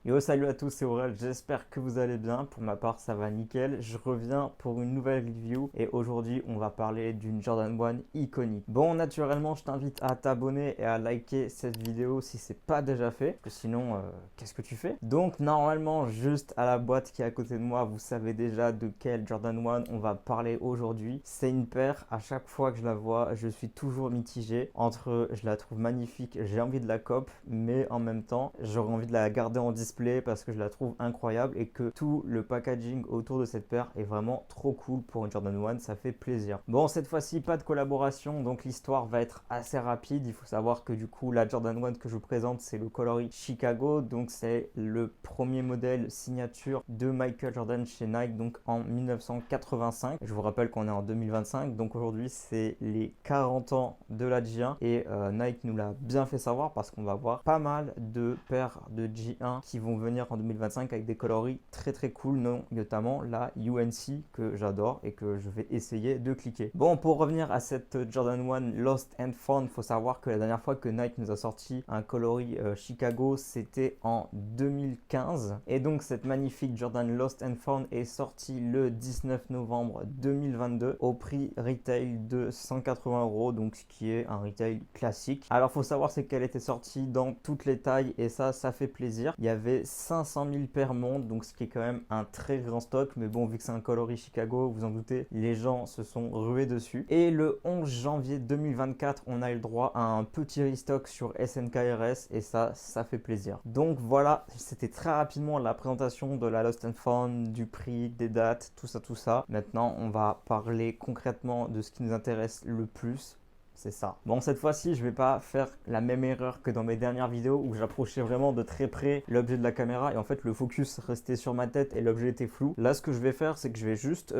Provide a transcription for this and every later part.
Yo, salut à tous, c'est Aurel, j'espère que vous allez bien. Pour ma part, ça va nickel. Je reviens pour une nouvelle review et aujourd'hui, on va parler d'une Jordan 1 iconique. Bon, naturellement, je t'invite à t'abonner et à liker cette vidéo si c'est pas déjà fait, parce que sinon, qu'est-ce que tu fais? Donc, normalement, juste à la boîte qui est à côté de moi, vous savez déjà de quelle Jordan 1 on va parler aujourd'hui. C'est une paire, à chaque fois que je la vois, je suis toujours mitigé entre je la trouve magnifique, j'ai envie de la cop, mais en même temps, j'aurais envie de la garder en display parce que je la trouve incroyable et que tout le packaging autour de cette paire est vraiment trop cool pour une Jordan 1, ça fait plaisir. Bon, cette fois-ci, pas de collaboration, donc l'histoire va être assez rapide. Il faut savoir que du coup, la Jordan 1 que je vous présente, c'est le coloris Chicago, donc c'est le premier modèle signature de Michael Jordan chez Nike, donc en 1985. Je vous rappelle qu'on est en 2025, donc aujourd'hui, c'est les 40 ans de la J1 et Nike nous l'a bien fait savoir parce qu'on va voir pas mal de paires de J1 qui vont venir en 2025 avec des coloris très très cool, notamment la UNC que j'adore et que je vais essayer de cliquer. Bon, pour revenir à cette Jordan 1 Lost and Found, il faut savoir que la dernière fois que Nike nous a sorti un coloris Chicago, c'était en 2015. Et donc cette magnifique Jordan Lost and Found est sortie le 19 novembre 2022 au prix retail de 180 euros, donc ce qui est un retail classique. Alors faut savoir c'est qu'elle était sortie dans toutes les tailles et ça fait plaisir. Il y avait 500 000 paires mondes, donc ce qui est quand même un très grand stock. Mais bon, vu que c'est un coloris Chicago, vous en doutez, les gens se sont rués dessus. Et le 11 janvier 2024, on a eu le droit à un petit restock sur SNKRS et ça fait plaisir. Donc voilà, c'était très rapidement la présentation de la Lost and Found, du prix, des dates, tout ça, tout ça. Maintenant, on va parler concrètement de ce qui nous intéresse le plus. C'est ça. Bon, cette fois-ci, je vais pas faire la même erreur que dans mes dernières vidéos où j'approchais vraiment de très près l'objet de la caméra et en fait le focus restait sur ma tête et l'objet était flou. Là, ce que je vais faire, c'est que je vais juste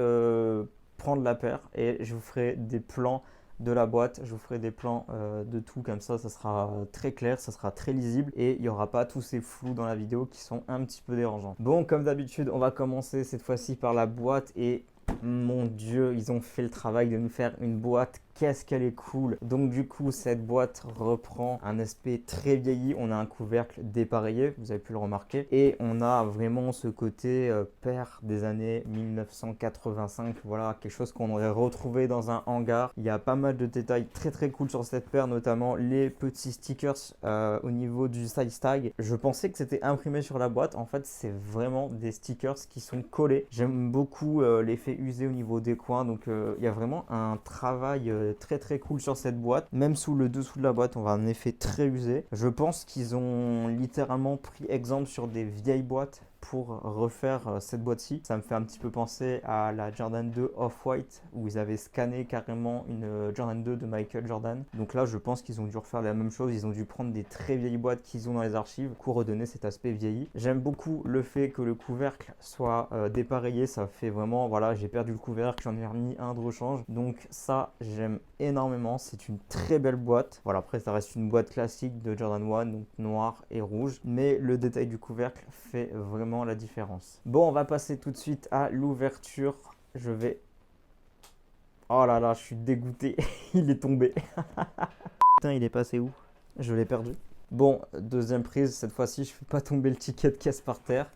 prendre la paire et je vous ferai des plans de la boîte, je vous ferai des plans de tout comme ça sera très clair, ça sera très lisible et il n'y aura pas tous ces flous dans la vidéo qui sont un petit peu dérangeants. Bon, comme d'habitude, on va commencer cette fois-ci par la boîte et mon Dieu, ils ont fait le travail de nous faire une boîte. Qu'est-ce qu'elle est cool. Donc du coup, cette boîte reprend un aspect très vieilli. On a un couvercle dépareillé, vous avez pu le remarquer. Et on a vraiment ce côté paire des années 1985. Voilà, quelque chose qu'on aurait retrouvé dans un hangar. Il y a pas mal de détails très très cool sur cette paire, notamment les petits stickers au niveau du size tag. Je pensais que c'était imprimé sur la boîte. En fait, c'est vraiment des stickers qui sont collés. J'aime beaucoup l'effet usé au niveau des coins. Donc il y a vraiment un travail très très cool sur cette boîte. Même sous le dessous de la boîte, on va un effet très usé. Je pense qu'ils ont littéralement pris exemple sur des vieilles boîtes pour refaire cette boîte-ci. Ça me fait un petit peu penser à la Jordan 2 Off-White où ils avaient scanné carrément une Jordan 2 de Michael Jordan. Donc là, je pense qu'ils ont dû refaire la même chose. Ils ont dû prendre des très vieilles boîtes qu'ils ont dans les archives pour redonner cet aspect vieilli. J'aime beaucoup le fait que le couvercle soit dépareillé. Ça fait vraiment, voilà, j'ai perdu le couvercle, j'en ai remis un de rechange. Donc ça, j'aime énormément. C'est une très belle boîte. Voilà, après, ça reste une boîte classique de Jordan 1, donc noir et rouge. Mais le détail du couvercle fait vraiment la différence. Bon, on va passer tout de suite à l'ouverture. Je vais... Oh là là, je suis dégoûté. Il est tombé. Putain, il est passé où? Je l'ai perdu. Bon, deuxième prise. Cette fois-ci, je ne fais pas tomber le ticket de caisse par terre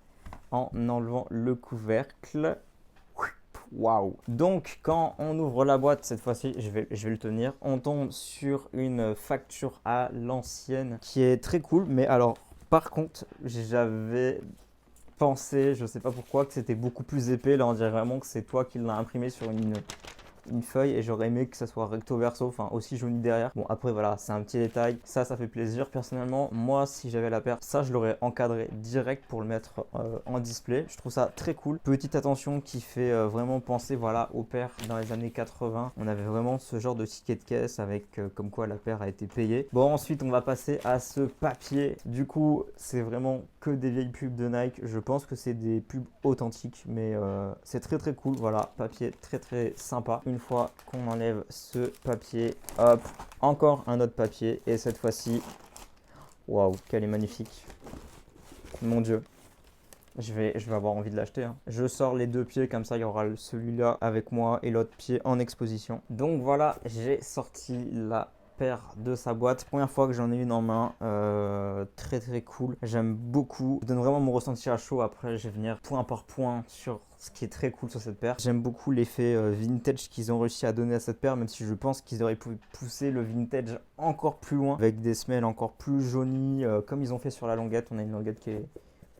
en enlevant le couvercle. Waouh! Donc, quand on ouvre la boîte, cette fois-ci, je vais le tenir. On tombe sur une facture à l'ancienne qui est très cool. Mais alors, par contre, j'avais pensé, je sais pas pourquoi, que c'était beaucoup plus épais. Là, on dirait vraiment que c'est toi qui l'as imprimé sur une feuille et j'aurais aimé que ça soit recto verso, enfin aussi jauni derrière. Bon, après voilà, c'est un petit détail, ça fait plaisir. Personnellement, moi si j'avais la paire, ça je l'aurais encadré direct pour le mettre en display. Je trouve ça très cool. Petite attention qui fait vraiment penser voilà aux paires dans les années 80. On avait vraiment ce genre de ticket de caisse avec comme quoi la paire a été payée. Bon, ensuite on va passer à ce papier. Du coup, c'est vraiment que des vieilles pubs de Nike. Je pense que c'est des pubs authentiques, mais c'est très très cool. Voilà, papier très très sympa. Une fois qu'on enlève ce papier, hop, encore un autre papier. Et cette fois-ci, waouh, qu'elle est magnifique. Mon Dieu. Je vais avoir envie de l'acheter, hein. Je sors les deux pieds, comme ça il y aura celui-là avec moi et l'autre pied en exposition. Donc voilà, j'ai sorti la paire de sa boîte. Première fois que j'en ai une en main, très très cool. J'aime beaucoup. Je donne vraiment mon ressenti à chaud. Après, je vais venir point par point sur ce qui est très cool sur cette paire. J'aime beaucoup l'effet vintage qu'ils ont réussi à donner à cette paire, même si je pense qu'ils auraient pu pousser le vintage encore plus loin avec des semelles encore plus jaunies, comme ils ont fait sur la languette. On a une languette qui est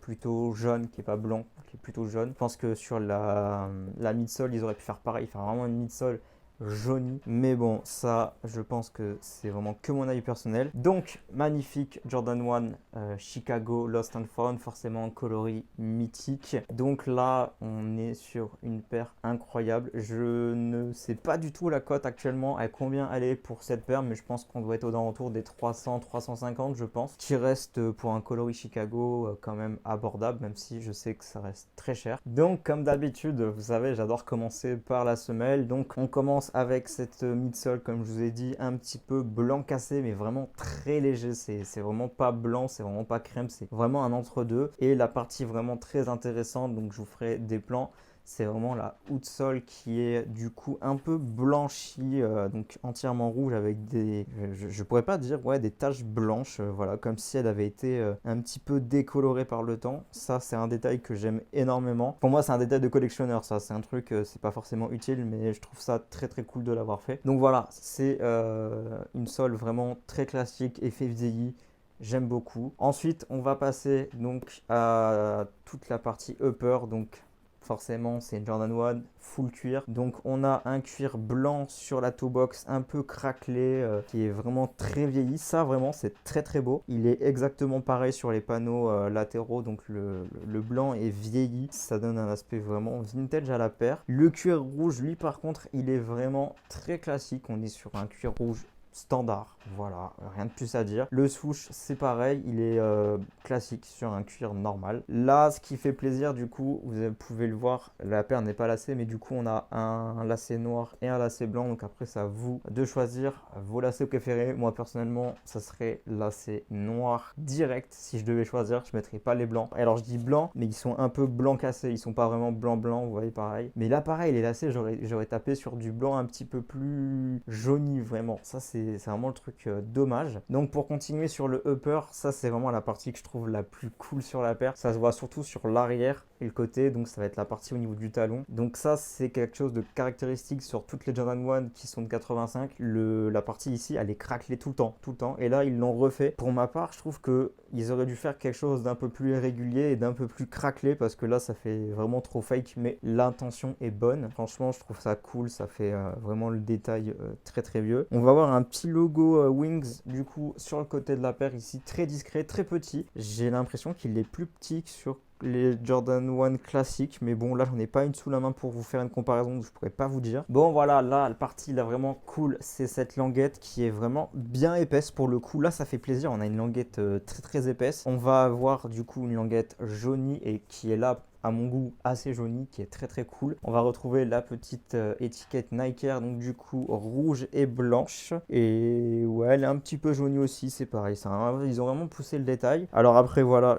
plutôt jaune, qui est pas blanc, qui est plutôt jaune. Je pense que sur la midsole, ils auraient pu faire pareil, faire vraiment une midsole jaunie. Mais bon, ça, je pense que c'est vraiment que mon avis personnel. Donc, magnifique Jordan 1 Chicago Lost and Found, forcément coloris mythique. Donc là, on est sur une paire incroyable. Je ne sais pas du tout la cote actuellement, à combien elle est pour cette paire, mais je pense qu'on doit être aux alentours des 300, 350, je pense. Qui reste pour un coloris Chicago quand même abordable, même si je sais que ça reste très cher. Donc, comme d'habitude, vous savez, j'adore commencer par la semelle. Donc, on commence avec cette midsole, comme je vous ai dit, un petit peu blanc cassé, mais vraiment très léger. C'est vraiment pas blanc, c'est vraiment pas crème, c'est vraiment un entre-deux. Et la partie vraiment très intéressante, donc je vous ferai des plans, c'est vraiment la outsole qui est du coup un peu blanchie, donc entièrement rouge avec des, je pourrais pas dire, ouais, des taches blanches, voilà, comme si elle avait été un petit peu décolorée par le temps. Ça, c'est un détail que j'aime énormément. Pour moi, c'est un détail de collectionneur, ça, c'est un truc, c'est pas forcément utile, mais je trouve ça très très cool de l'avoir fait. Donc voilà, c'est une sole vraiment très classique, effet vieilli. J'aime beaucoup. Ensuite, on va passer donc à toute la partie upper, donc forcément, c'est une Jordan 1 full cuir. Donc, on a un cuir blanc sur la toe box, un peu craquelé, qui est vraiment très vieilli. Ça, vraiment, c'est très très beau. Il est exactement pareil sur les panneaux latéraux. Donc, le blanc est vieilli. Ça donne un aspect vraiment vintage à la paire. Le cuir rouge, lui, par contre, il est vraiment très classique. On est sur un cuir rouge standard, voilà, rien de plus à dire. Le swoosh, c'est pareil, il est classique sur un cuir normal. Là, ce qui fait plaisir, du coup, vous pouvez le voir, la paire n'est pas lacée, mais du coup, on a un lacet noir et un lacet blanc. Donc après, c'est à vous de choisir vos lacets préférés. Moi, personnellement, ça serait lacet noir direct. Si je devais choisir, je ne mettrais pas les blancs. Alors, je dis blanc, mais ils sont un peu blanc cassés. Ils sont pas vraiment blanc-blanc, vous voyez, pareil. Mais là, pareil, les lacets, j'aurais tapé sur du blanc un petit peu plus jauni, vraiment. Ça, c'est vraiment le truc dommage. Donc pour continuer sur le upper, ça c'est vraiment la partie que je trouve la plus cool sur la paire. Ça se voit surtout sur l'arrière et le côté, donc ça va être la partie au niveau du talon. Donc ça c'est quelque chose de caractéristique sur toutes les Jordan 1 qui sont de 85. La partie ici, elle est craquelée tout le temps, tout le temps. Et là ils l'ont refait. Pour ma part, je trouve que ils auraient dû faire quelque chose d'un peu plus irrégulier et d'un peu plus craquelé, parce que là ça fait vraiment trop fake, mais l'intention est bonne. Franchement, je trouve ça cool, ça fait vraiment le détail très très vieux. On va avoir un petit logo Wings du coup sur le côté de la paire ici, très discret, très petit. J'ai l'impression qu'il est plus petit que sur les Jordan 1 classiques, mais bon, là j'en ai pas une sous la main pour vous faire une comparaison, donc je pourrais pas vous dire. Bon voilà, là la partie là vraiment cool, c'est cette languette qui est vraiment bien épaisse pour le coup. Là ça fait plaisir, on a une languette très très épaisse. On va avoir du coup une languette jaunie et qui est là à mon goût assez jaunie, qui est très très cool. On va retrouver la petite étiquette Nike Air, donc du coup rouge et blanche, et ouais, elle est un petit peu jaunie aussi, c'est pareil, ils ont vraiment poussé le détail. Alors après voilà,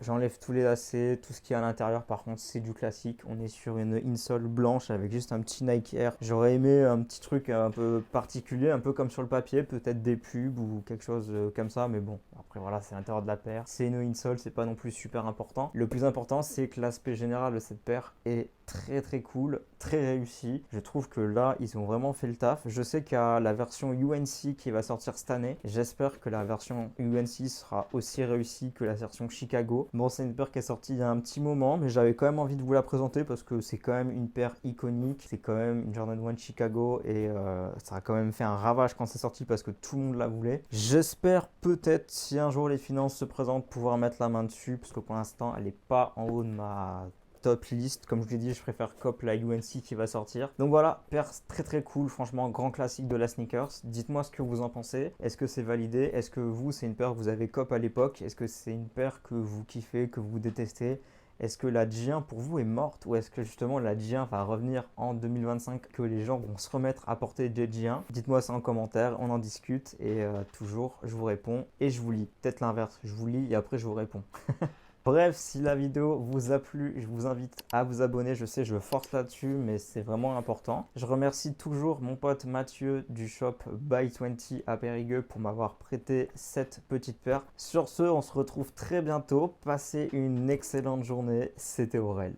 j'enlève tous les lacets, tout ce qui est à l'intérieur. Par contre, c'est du classique. On est sur une insole blanche avec juste un petit Nike Air. J'aurais aimé un petit truc un peu particulier, un peu comme sur le papier, peut-être des pubs ou quelque chose comme ça. Mais bon, après voilà, c'est l'intérieur de la paire. C'est une insole, c'est pas non plus super important. Le plus important, c'est que l'aspect général de cette paire est très très cool, très réussi. Je trouve que là, ils ont vraiment fait le taf. Je sais qu'il y a la version UNC qui va sortir cette année. J'espère que la version UNC sera aussi réussie que la version Chicago. Bon, c'est une paire qui est sortie il y a un petit moment, mais j'avais quand même envie de vous la présenter parce que c'est quand même une paire iconique. C'est quand même une Jordan 1 Chicago et ça a quand même fait un ravage quand c'est sorti parce que tout le monde la voulait. J'espère peut-être, si un jour les finances se présentent, pouvoir mettre la main dessus, parce que pour l'instant, elle n'est pas en haut de ma top liste. Comme je l'ai dit, je préfère cop la UNC qui va sortir. Donc voilà, paire très très cool, franchement, grand classique de la sneakers. Dites-moi ce que vous en pensez. Est-ce que c'est validé? Est-ce que vous, c'est une paire que vous avez cop à l'époque? Est-ce que c'est une paire que vous kiffez, que vous détestez? Est-ce que la G1 pour vous est morte, ou est-ce que justement la G1 va revenir en 2025, que les gens vont se remettre à porter des G1? Dites-moi ça en commentaire, on en discute et toujours je vous réponds et je vous lis. Peut-être l'inverse, je vous lis et après je vous réponds. Bref, si la vidéo vous a plu, je vous invite à vous abonner. Je sais, je force là-dessus, mais c'est vraiment important. Je remercie toujours mon pote Mathieu du shop Buy20 à Périgueux pour m'avoir prêté cette petite paire. Sur ce, on se retrouve très bientôt. Passez une excellente journée. C'était Aurel.